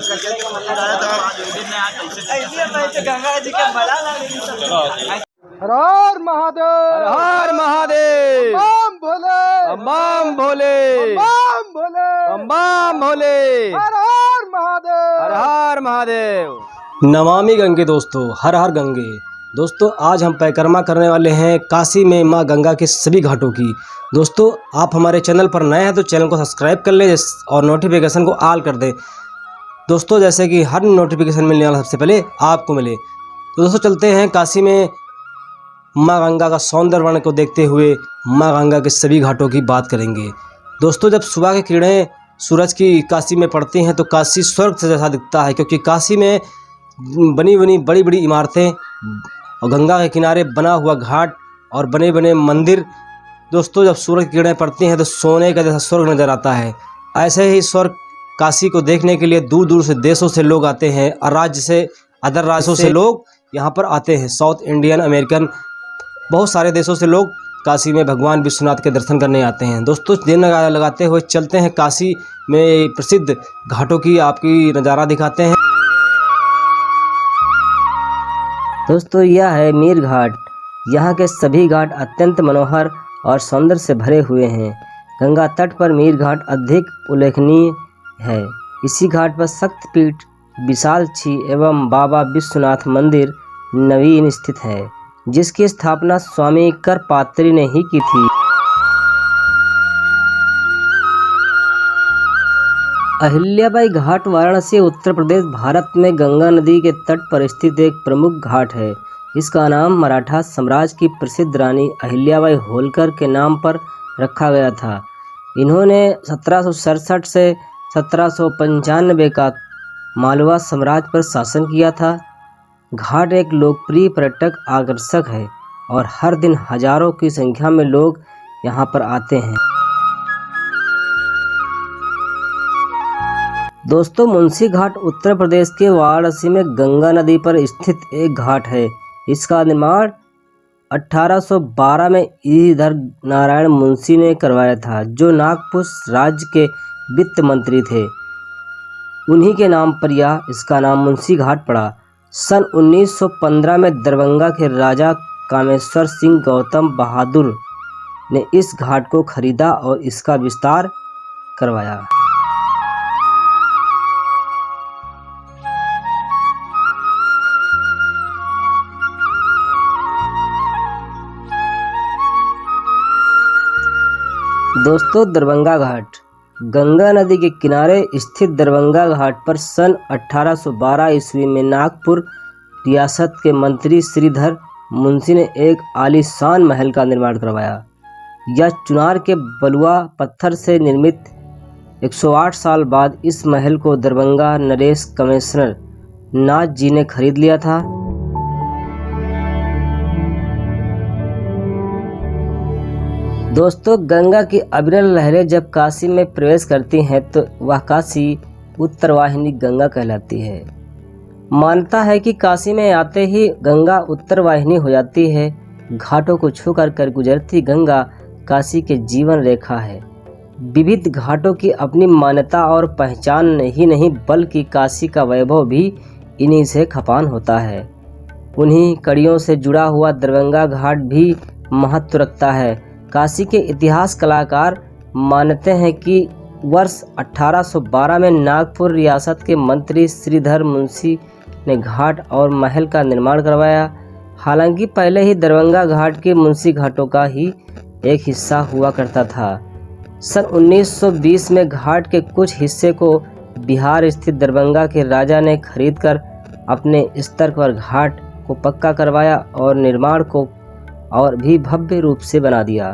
हर महादेव, हर महादेव, बम भोले, बम भोले, बम भोले, बम भोले, हर हर महादेव, हर हर महादेव। नमामि गंगे दोस्तों, हर हर गंगे। दोस्तों आज हम परिक्रमा करने वाले हैं काशी में मां गंगा के सभी घाटों की। दोस्तों आप हमारे चैनल पर नए हैं तो चैनल को सब्सक्राइब कर लें और नोटिफिकेशन को ऑल कर दें दोस्तों, जैसे कि हर नोटिफिकेशन मिलने वाला सबसे पहले आपको मिले। तो दोस्तों चलते हैं काशी में मां गंगा का सौंदर्य वर्ण को देखते हुए मां गंगा के सभी घाटों की बात करेंगे। दोस्तों जब सुबह की किरणें सूरज की काशी में पड़ती हैं तो काशी स्वर्ग से जैसा दिखता है, क्योंकि काशी में बनी बनी बड़ी बड़ी इमारतें और गंगा के किनारे बना हुआ घाट और बने बने मंदिर। दोस्तों जब सूरज की किरणें पड़ती हैं तो सोने का जैसा स्वर्ग नज़र आता है। ऐसे ही स्वर्ग काशी को देखने के लिए दूर दूर से देशों से लोग आते हैं और अदर राज्यों से लोग यहाँ पर आते हैं। साउथ इंडियन, अमेरिकन, बहुत सारे देशों से लोग काशी में भगवान विश्वनाथ के दर्शन करने आते हैं। दोस्तों दिन लगाते हुए चलते हैं काशी में प्रसिद्ध घाटों की आपकी नज़ारा दिखाते हैं। दोस्तों यह है मीर घाट। यहाँ के सभी घाट अत्यंत मनोहर और सौंदर्य से भरे हुए हैं। गंगा तट पर मीर घाट अधिक उल्लेखनीय है। इसी घाट पर शक्तिपीठ विशालक्षी एवं बाबा विश्वनाथ मंदिर नवीन स्थित है, जिसकी स्थापना स्वामी करपात्री ने ही की थी। अहिल्याबाई घाट वाराणसी उत्तर प्रदेश भारत में गंगा नदी के तट पर स्थित एक प्रमुख घाट है। इसका नाम मराठा साम्राज्य की प्रसिद्ध रानी अहिल्याबाई होलकर के नाम पर रखा गया था। इन्होंने 1767 से 1795 का मालवा साम्राज्य पर शासन किया था। घाट एक लोकप्रिय पर्यटक आकर्षक है और हर दिन हजारों की संख्या में लोग यहाँ पर आते हैं। दोस्तों मुंशी घाट उत्तर प्रदेश के वाराणसी में गंगा नदी पर स्थित एक घाट है। इसका निर्माण 1812 में ईधर नारायण मुंशी ने करवाया था, जो नागपुर राज्य के वित्त मंत्री थे। उन्हीं के नाम पर इसका नाम मुंशी घाट पड़ा। सन 1915 में दरभंगा के राजा कामेश्वर सिंह गौतम बहादुर ने इस घाट को खरीदा और इसका विस्तार करवाया। दोस्तों दरभंगा घाट। गंगा नदी के किनारे स्थित दरभंगा घाट पर सन 1812 ईस्वी में नागपुर रियासत के मंत्री श्रीधर मुंशी ने एक आलीशान महल का निर्माण करवाया। यह चुनार के बलुआ पत्थर से निर्मित 108 साल बाद इस महल को दरभंगा नरेश कमिश्नर नाथ जी ने खरीद लिया था। दोस्तों गंगा की अविरल लहरें जब काशी में प्रवेश करती हैं तो वह काशी उत्तरवाहिनी गंगा कहलाती है। मान्यता है कि काशी में आते ही गंगा उत्तरवाहिनी हो जाती है। घाटों को छू कर गुजरती गंगा काशी के जीवन रेखा है। विविध घाटों की अपनी मान्यता और पहचान ही नहीं बल्कि काशी का वैभव भी इन्हीं से खपान होता है। उन्हीं कड़ियों से जुड़ा हुआ दरभंगा घाट भी महत्व रखता है। काशी के इतिहास कलाकार मानते हैं कि वर्ष 1812 में नागपुर रियासत के मंत्री श्रीधर मुंशी ने घाट और महल का निर्माण करवाया। हालांकि पहले ही दरभंगा घाट के मुंशी घाटों का ही एक हिस्सा हुआ करता था। सन 1920 में घाट के कुछ हिस्से को बिहार स्थित दरभंगा के राजा ने खरीदकर अपने स्तर पर घाट को पक्का करवाया और निर्माण को और भी भव्य रूप से बना दिया।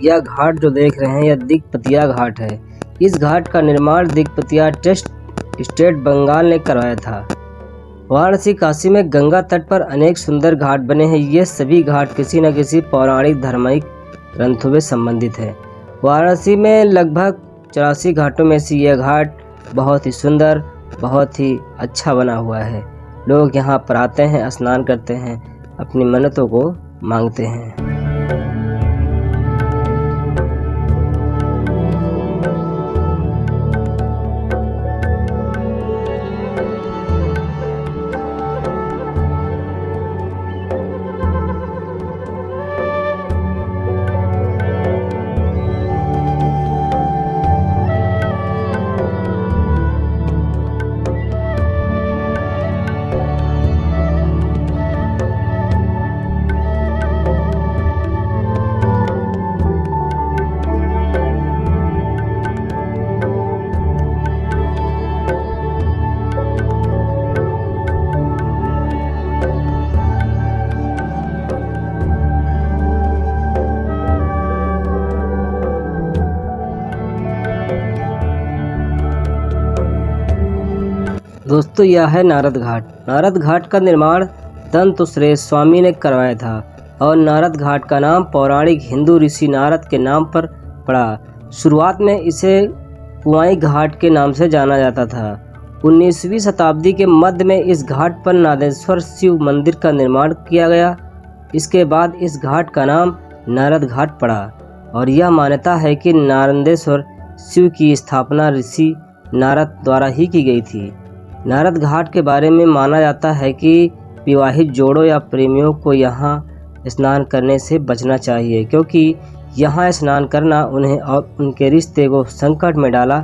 यह घाट जो देख रहे हैं यह दिगपतिया घाट है। इस घाट का निर्माण दिगपतिया ट्रस्ट स्टेट बंगाल ने करवाया था। वाराणसी काशी में गंगा तट पर अनेक सुंदर घाट बने हैं। ये सभी घाट किसी न किसी पौराणिक धार्मिक ग्रंथों में संबंधित है। वाराणसी में लगभग 84 घाटों में से यह घाट बहुत ही सुंदर, बहुत ही अच्छा बना हुआ है। लोग यहाँ पर आते हैं, स्नान करते हैं, अपनी मन्नतों को मांगते हैं। दोस्तों यह है नारद घाट। नारद घाट का निर्माण दंतश्रेष्ठ स्वामी ने करवाया था और नारद घाट का नाम पौराणिक हिंदू ऋषि नारद के नाम पर पड़ा। शुरुआत में इसे कुआई घाट के नाम से जाना जाता था। 19वीं शताब्दी के मध्य में इस घाट पर नादेश्वर शिव मंदिर का निर्माण किया गया। इसके बाद इस घाट का नाम नारद घाट पड़ा और यह मान्यता है कि नारदेश्वर शिव की स्थापना ऋषि नारद द्वारा ही की गई थी। नारद घाट के बारे में माना जाता है कि विवाहित जोड़ों या प्रेमियों को यहाँ स्नान करने से बचना चाहिए, क्योंकि यहाँ स्नान करना उन्हें और उनके रिश्ते को संकट में डाला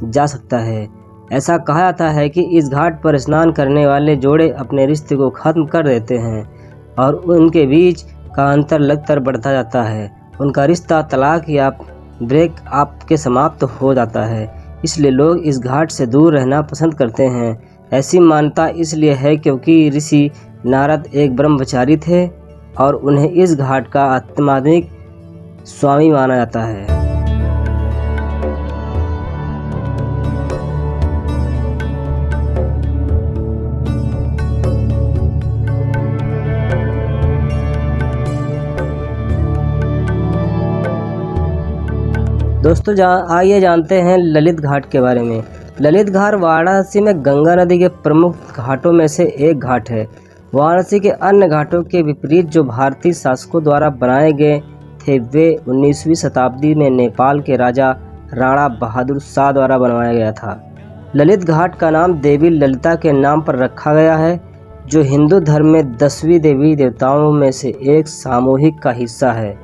जा सकता है। ऐसा कहा जाता है कि इस घाट पर स्नान करने वाले जोड़े अपने रिश्ते को ख़त्म कर देते हैं और उनके बीच का अंतर लगकर बढ़ता जाता है। उनका रिश्ता तलाक या ब्रेक अप के समाप्त हो जाता है। इसलिए लोग इस घाट से दूर रहना पसंद करते हैं। ऐसी मान्यता इसलिए है क्योंकि ऋषि नारद एक ब्रह्मचारी थे और उन्हें इस घाट का आध्यात्मिक स्वामी माना जाता है। दोस्तों आइए जानते हैं ललित घाट के बारे में। ललित घाट वाराणसी में गंगा नदी के प्रमुख घाटों में से एक घाट है। वाराणसी के अन्य घाटों के विपरीत जो भारतीय शासकों द्वारा बनाए गए थे वे 19वीं शताब्दी में नेपाल के राजा राणा बहादुर शाह द्वारा बनवाया गया था। ललित घाट का नाम देवी ललिता के नाम पर रखा गया है, जो हिंदू धर्म में 10वीं देवी देवताओं में से एक सामूहिक का हिस्सा है,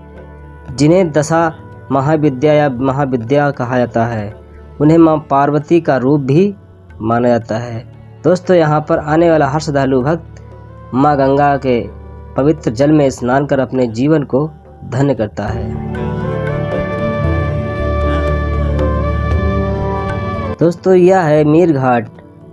जिन्हें दशा महाविद्या या महाविद्या कहा जाता है। उन्हें मां पार्वती का रूप भी माना जाता है। दोस्तों यहाँ पर आने वाला हर श्रद्धालु भक्त मां गंगा के पवित्र जल में स्नान कर अपने जीवन को धन्य करता है। दोस्तों यह है मीर घाट।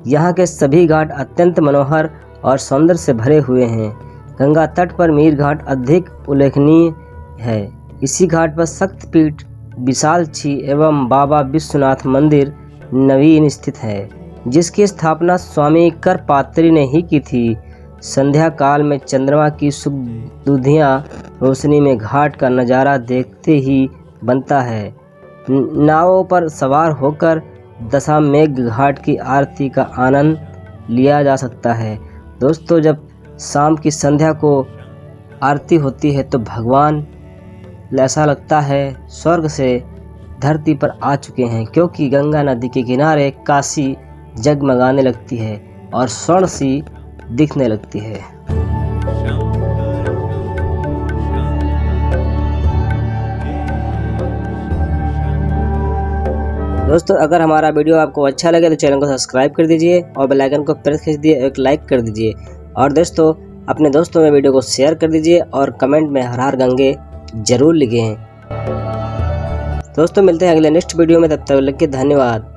यहाँ के सभी घाट अत्यंत मनोहर और सौंदर्य से भरे हुए हैं। गंगा तट पर मीर घाट अधिक उल्लेखनीय है। इसी घाट पर शक्तिपीठ विशालक्षी एवं बाबा विश्वनाथ मंदिर नवीन स्थित है, जिसकी स्थापना स्वामी करपात्री ने ही की थी। संध्या काल में चंद्रमा की सुखदुधिया रोशनी में घाट का नज़ारा देखते ही बनता है। नावों पर सवार होकर दशामेघ घाट की आरती का आनंद लिया जा सकता है। दोस्तों जब शाम की संध्या को आरती होती है तो भगवान ऐसा लगता है स्वर्ग से धरती पर आ चुके हैं, क्योंकि गंगा नदी के किनारे काशी जगमगाने लगती है और स्वर्ण सी दिखने लगती है। दोस्तों अगर हमारा वीडियो आपको अच्छा लगे तो चैनल को सब्सक्राइब कर दीजिए और बेल आइकन को प्रेस कर दीजिए, एक लाइक कर दीजिए और दोस्तों अपने दोस्तों में वीडियो को शेयर कर दीजिए और कमेंट में हर हर गंगे जरूर लिखें। दोस्तों मिलते हैं अगले नेक्स्ट वीडियो में, तब तक के धन्यवाद।